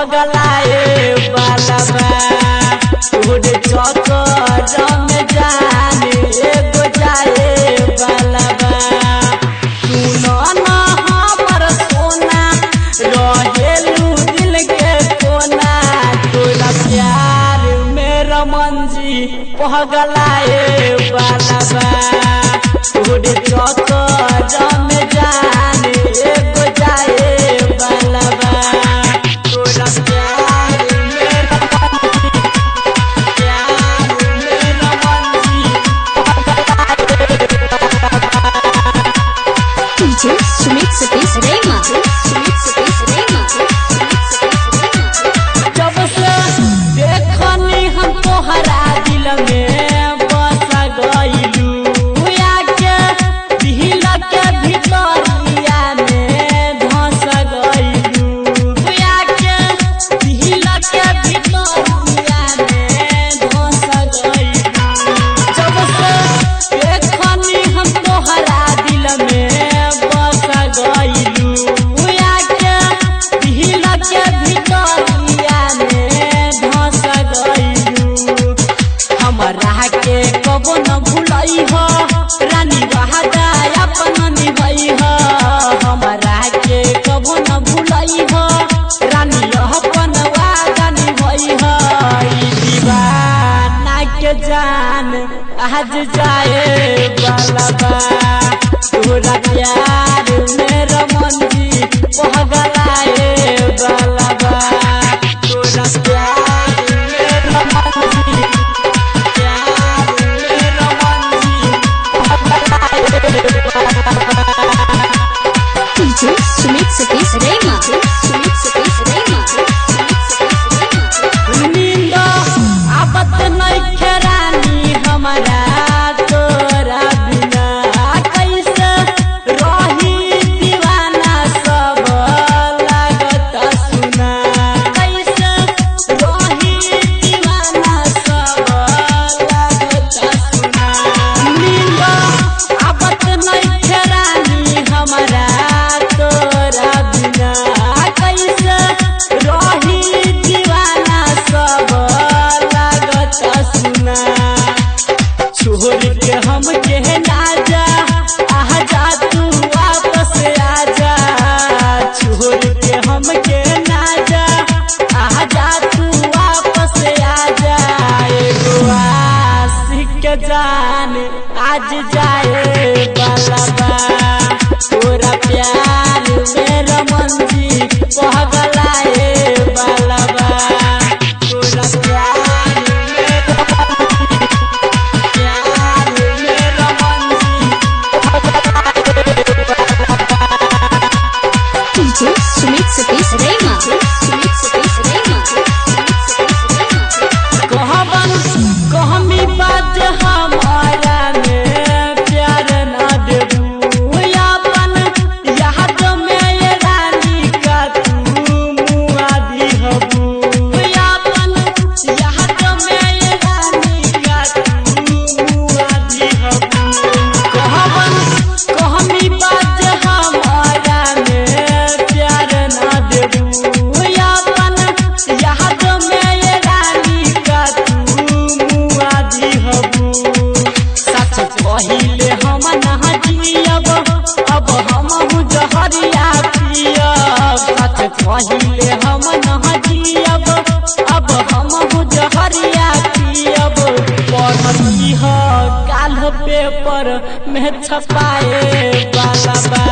पगलाए बालबा तोरे चक्कर में जाने एगो जाए बालबा सुनो ना हमर सोना रहेलू दिल के कोना तोरा प्यार मेरा मंजी पगलाए बालबा तोरे चक्कर में जाने एगो जाए बालबा तोरा प्यार मेरा मंजी DJ Sumit Satish Rema. जब से देखनी हम तोहरा दिल में बस गइलू आके दिल के भितरिया में धस गइलू आके दिल के भितरिया में धस गइलू जब से देखनी हम तोहरा दिल में बस गइलू आके दिल के भितरिया में धस गइलू हमरा के कबो न भूलई हो रानी बहादा अपन निभई हो हमरा के कबो न भूलई हो रानी अपन वादा निभई हो ई दीवाना के जान आज जाए बालबा तोरा प्यार मेरा मंजी पगलाए बालबा तोरा प्यार मेरा मंजी DJ Sumit Satish Rema. नींद आवत नइखे रानी हमरा तोरा बिना कैसे रही दीवाना सब लागत सुना कैसे रही दीवाना सब लागत सुना नींद आवत नइखे रानी हमरा तोरा बिना कैसे रही दीवाना सब लागत सुना छोड़ के हम के ना जा आजा तू वापस आजा छोड़ के हम के ना जा आजा तू वापस आजा एगो आशिक जान आज जाए बालबा तोरा प्यार मेरा मंजी पगलाए बालबा तोरा प्यार मेरा मंजी DJ Sumit Satish Rema. कहमी बात हमारा में प्यार ना देबू अपन याद में ये रानी का तू मुआ दिहबू अपन याद में ये रानी का तू मुआ दिहबू कहमी बात हमारा में प्यार ना देबू अपन याद में ये रानी का तू मुआ दिहबू सच पहिले हम नहा जियब अब हम जहरिया पियब सच पहिले हम नहा जियब अब हम जहरिया पियब पढ़ी ह काल पेपर में छपाए बालबा